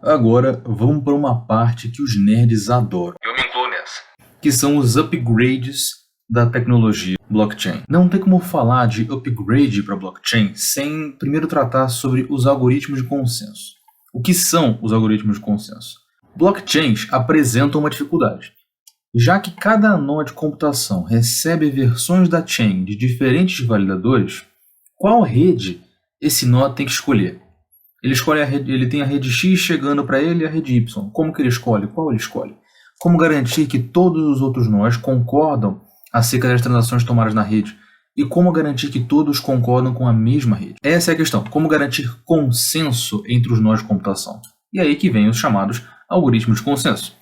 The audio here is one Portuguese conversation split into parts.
Agora vamos para uma parte que os nerds adoram. Eu me incluo nessa. Que são os upgrades da tecnologia blockchain. Não tem como falar de upgrade para blockchain sem primeiro tratar sobre os algoritmos de consenso. O que são os algoritmos de consenso? Blockchains apresentam uma dificuldade. Já que cada nó de computação recebe versões da chain de diferentes validadores, qual rede esse nó tem que escolher? Ele escolhe a rede, ele tem a rede X chegando para ele e a rede Y. Como que ele escolhe? Qual ele escolhe? Como garantir que todos os outros nós concordam acerca das transações tomadas na rede? E como garantir que todos concordam com a mesma rede? Essa é a questão. Como garantir consenso entre os nós de computação? E aí que vem os chamados algoritmos de consenso.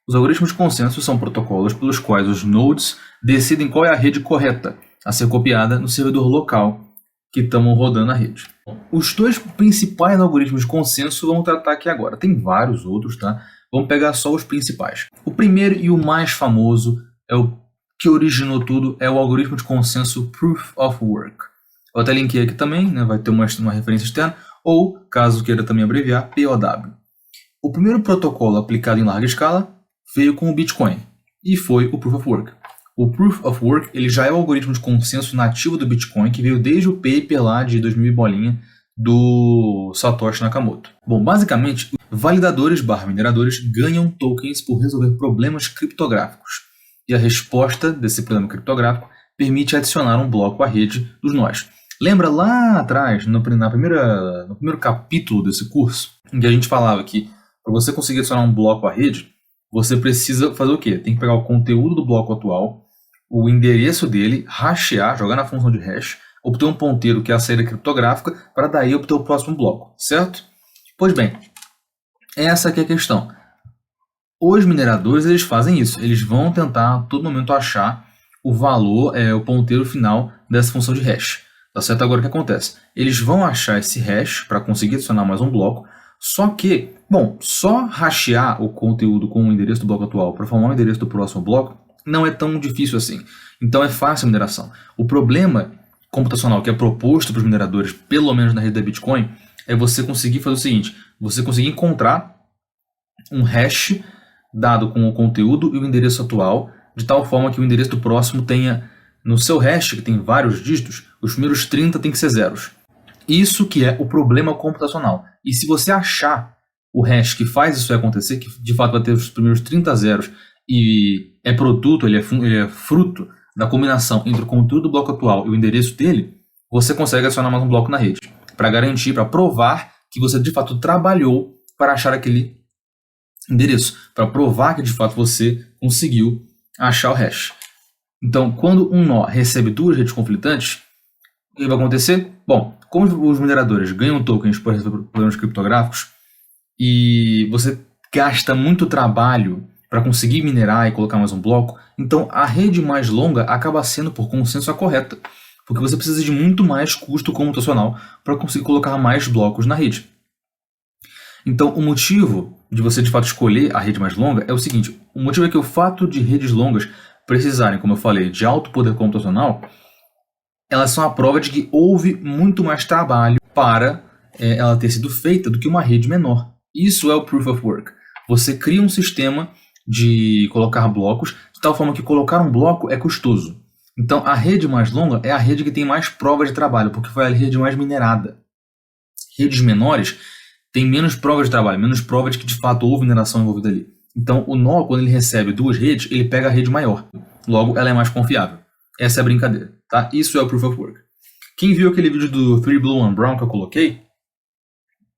Os algoritmos de consenso são protocolos pelos quais os nodes decidem qual é a rede correta a ser copiada no servidor local que estamos rodando a rede. Os dois principais algoritmos de consenso vamos tratar aqui agora. Tem vários outros, tá? Vamos pegar só os principais. O primeiro e o mais famoso, é o que originou tudo, é o algoritmo de consenso Proof of Work. Eu até linkei aqui também, né? Vai ter uma referência externa, ou, caso queira também abreviar, POW. O primeiro protocolo aplicado em larga escala veio com o Bitcoin, e foi o Proof of Work. O Proof of Work ele já é o algoritmo de consenso nativo do Bitcoin, que veio desde o paper lá de 2000 e bolinha do Satoshi Nakamoto. Bom, basicamente, validadores/mineradores ganham tokens por resolver problemas criptográficos. E a resposta desse problema criptográfico permite adicionar um bloco à rede dos nós. Lembra lá atrás, no primeiro capítulo desse curso, em que a gente falava que para você conseguir adicionar um bloco à rede, você precisa fazer o quê? Tem que pegar o conteúdo do bloco atual, o endereço dele, hashear, jogar na função de hash, obter um ponteiro que é a saída criptográfica, para daí obter o próximo bloco, certo? Pois bem, essa aqui é a questão. Os mineradores eles fazem isso, eles vão tentar a todo momento achar o valor, o ponteiro final dessa função de hash. Tá certo? Agora o que acontece? Eles vão achar esse hash para conseguir adicionar mais um bloco, só que, só hashear o conteúdo com o endereço do bloco atual para formar o endereço do próximo bloco não é tão difícil assim. Então é fácil a mineração. O problema computacional que é proposto para os mineradores, pelo menos na rede da Bitcoin, é você conseguir fazer o seguinte, você conseguir encontrar um hash dado com o conteúdo e o endereço atual, de tal forma que o endereço do próximo tenha, no seu hash, que tem vários dígitos, os primeiros 30 tem que ser zeros. Isso que é o problema computacional. E se você achar o hash que faz isso acontecer, que de fato vai ter os primeiros 30 zeros e é produto, ele é fruto da combinação entre o conteúdo do bloco atual e o endereço dele, você consegue adicionar mais um bloco na rede, para garantir, para provar que você de fato trabalhou para achar aquele endereço, para provar que de fato você conseguiu achar o hash. Então, quando um nó recebe duas redes conflitantes, o que vai acontecer? Bom, como os mineradores ganham tokens por resolver problemas criptográficos e você gasta muito trabalho para conseguir minerar e colocar mais um bloco, então a rede mais longa acaba sendo, por consenso, a correta, porque você precisa de muito mais custo computacional para conseguir colocar mais blocos na rede. Então, o motivo de você de fato escolher a rede mais longa é o seguinte: o motivo é que o fato de redes longas precisarem, como eu falei, de alto poder computacional, elas são a prova de que houve muito mais trabalho para ela ter sido feita do que uma rede menor. Isso é o Proof of Work. Você cria um sistema de colocar blocos, de tal forma que colocar um bloco é custoso. Então, a rede mais longa é a rede que tem mais prova de trabalho, porque foi a rede mais minerada. Redes menores têm menos prova de trabalho, menos prova de que de fato houve mineração envolvida ali. Então, o nó, quando ele recebe duas redes, ele pega a rede maior. Logo, ela é mais confiável. Essa é a brincadeira, tá? Isso é o Proof of Work. Quem viu aquele vídeo do 3 Blue 1 Brown que eu coloquei,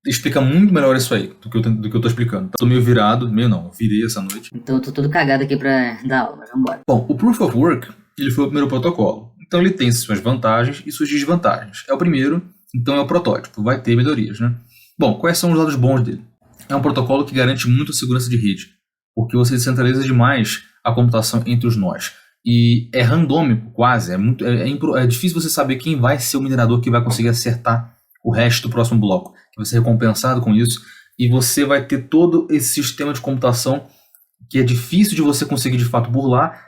explica muito melhor isso aí do que eu tô explicando. Tô meio virado, virei essa noite. Então eu tô todo cagado aqui pra dar aula, mas vambora. Bom, o Proof of Work, ele foi o primeiro protocolo. Então ele tem suas vantagens e suas desvantagens. É o primeiro, então é o protótipo, vai ter melhorias, né? Bom, quais são os lados bons dele? É um protocolo que garante muito a segurança de rede, porque você descentraliza demais a computação entre os nós. E é randômico, quase. É difícil você saber quem vai ser o minerador que vai conseguir acertar o hash do próximo bloco, que vai ser recompensado com isso. E você vai ter todo esse sistema de computação que é difícil de você conseguir de fato burlar,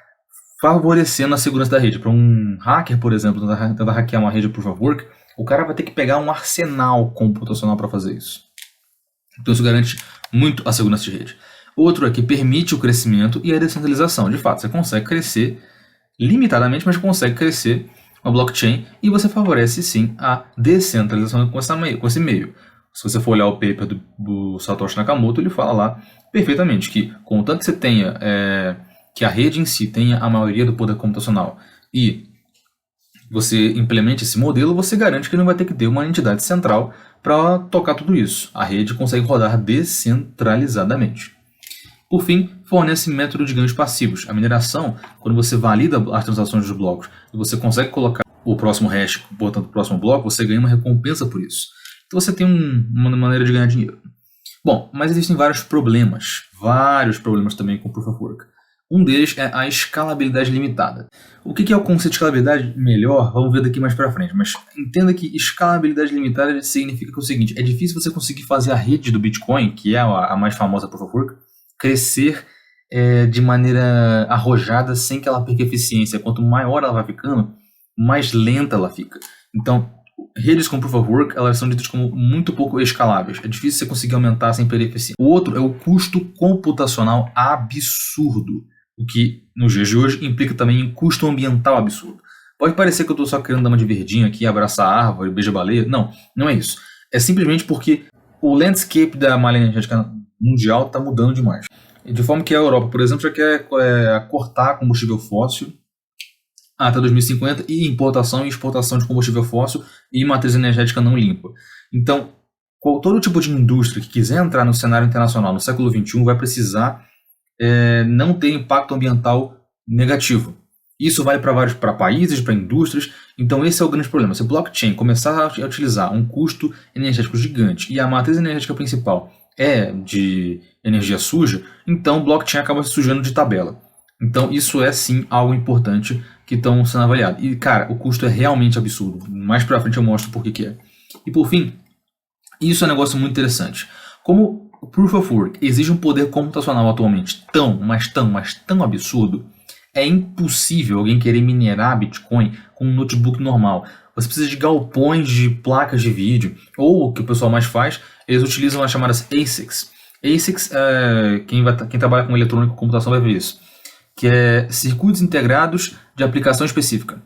favorecendo a segurança da rede. Para um hacker, por exemplo, tentar hackear uma rede Proof of Work, o cara vai ter que pegar um arsenal computacional para fazer isso. Então isso garante muito a segurança de rede. Outro é que permite o crescimento e a descentralização. De fato, você consegue crescer limitadamente, mas consegue crescer uma blockchain e você favorece sim a descentralização com esse meio. Se você for olhar o paper do Satoshi Nakamoto, ele fala lá perfeitamente que, contanto que você tenha, que a rede em si tenha a maioria do poder computacional e você implemente esse modelo, você garante que não vai ter que ter uma entidade central para tocar tudo isso. A rede consegue rodar descentralizadamente. Por fim, fornece método de ganhos passivos. A mineração, quando você valida as transações dos blocos e você consegue colocar o próximo hash, portanto, o próximo bloco, você ganha uma recompensa por isso. Então você tem uma maneira de ganhar dinheiro. Bom, mas existem vários problemas também com Proof of Work. Um deles é a escalabilidade limitada. O que é o conceito de escalabilidade melhor? Vamos ver daqui mais para frente. Mas entenda que escalabilidade limitada significa que é o seguinte: é difícil você conseguir fazer a rede do Bitcoin, que é a mais famosa Proof of Work, crescer de maneira arrojada sem que ela perca eficiência. Quanto maior ela vai ficando, mais lenta ela fica. Então, redes com Proof of Work, elas são ditas como muito pouco escaláveis. É difícil você conseguir aumentar sem perder eficiência. O outro é o custo computacional absurdo, o que, nos dias de hoje, implica também um custo ambiental absurdo. Pode parecer que eu estou só querendo dar uma de verdinho aqui, abraçar a árvore, beijar baleia. Não, não é isso. É simplesmente porque o landscape da malha energética mundial está mudando demais. De forma que a Europa, por exemplo, já quer cortar combustível fóssil até 2050 e importação e exportação de combustível fóssil e matriz energética não limpa. Então, todo tipo de indústria que quiser entrar no cenário internacional no século XXI vai precisar não ter impacto ambiental negativo. Isso vale para países, para indústrias. Então esse é o grande problema. Se o blockchain começar a utilizar um custo energético gigante e a matriz energética principal é de energia suja, então o blockchain acaba se sujando de tabela. Então isso é sim algo importante que estão sendo avaliado. E cara, o custo é realmente absurdo. Mais para frente eu mostro por que é. E por fim, isso é um negócio muito interessante. Como o Proof of Work exige um poder computacional atualmente tão absurdo, é impossível alguém querer minerar Bitcoin com um notebook normal. Você precisa de galpões de placas de vídeo, ou o que o pessoal mais faz, eles utilizam as chamadas ASICs. ASICs, quem trabalha com eletrônica e computação vai ver isso, que é circuitos integrados de aplicação específica.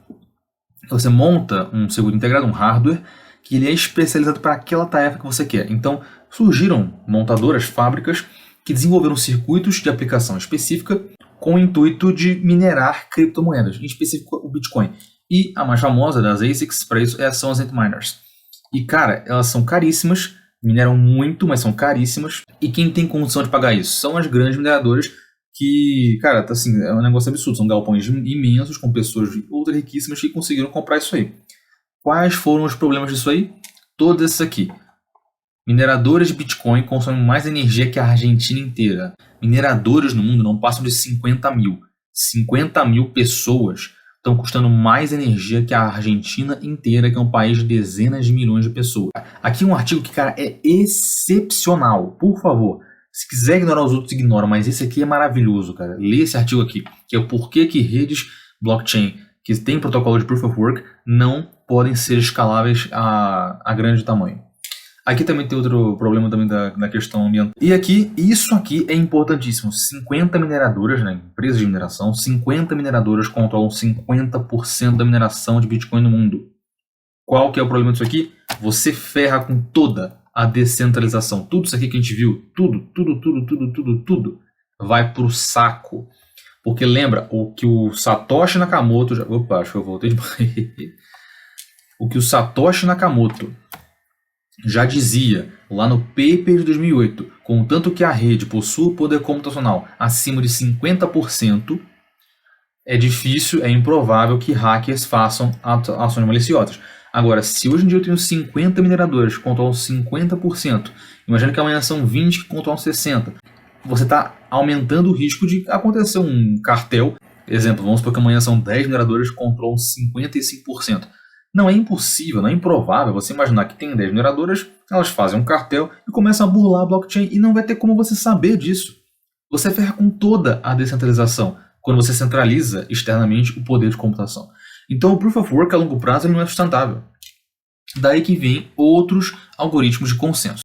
Você monta um circuito integrado, um hardware, que ele é especializado para aquela tarefa que você quer. Então, surgiram montadoras, fábricas, que desenvolveram circuitos de aplicação específica com o intuito de minerar criptomoedas, em específico o Bitcoin. E a mais famosa das ASICs para isso são as Antminers. E cara, elas são caríssimas, mineram muito, mas são caríssimas. E quem tem condição de pagar isso? São as grandes mineradoras que, cara, assim, é um negócio absurdo. São galpões imensos com pessoas ultra riquíssimas que conseguiram comprar isso aí. Quais foram os problemas disso aí? Todos esses aqui. Mineradores de Bitcoin consomem mais energia que a Argentina inteira. Mineradores no mundo não passam de 50 mil. 50 mil pessoas estão custando mais energia que a Argentina inteira, que é um país de dezenas de milhões de pessoas. Aqui um artigo que, cara, é excepcional. Por favor, se quiser ignorar os outros, ignora. Mas esse aqui é maravilhoso, cara. Lê esse artigo aqui, que é o porquê que redes blockchain que tem protocolo de Proof of Work não podem ser escaláveis a grande tamanho. Aqui também tem outro problema também da questão ambiental. E aqui, isso aqui é importantíssimo. 50 mineradoras, né, empresas de mineração, 50 mineradoras controlam 50% da mineração de Bitcoin no mundo. Qual que é o problema disso aqui? Você ferra com toda a descentralização. Tudo isso aqui que a gente viu, tudo vai pro saco. Porque lembra o que o Satoshi Nakamoto... Opa, acho que eu voltei demais. O que o Satoshi Nakamoto já dizia lá no paper de 2008, contanto que a rede possua poder computacional acima de 50%, é difícil, é improvável que hackers façam ações maliciosas. Agora, se hoje em dia eu tenho 50 mineradores que controlam 50%, imagina que amanhã são 20 que controlam 60%, você está aumentando o risco de acontecer um cartel. Exemplo, vamos supor que amanhã são 10 mineradores que controlam 55%. Não é impossível, não é improvável você imaginar que tem 10 mineradoras, elas fazem um cartel e começam a burlar a blockchain e não vai ter como você saber disso. Você ferra com toda a descentralização quando você centraliza externamente o poder de computação. Então o Proof of Work a longo prazo ele não é sustentável. Daí que vem outros algoritmos de consenso.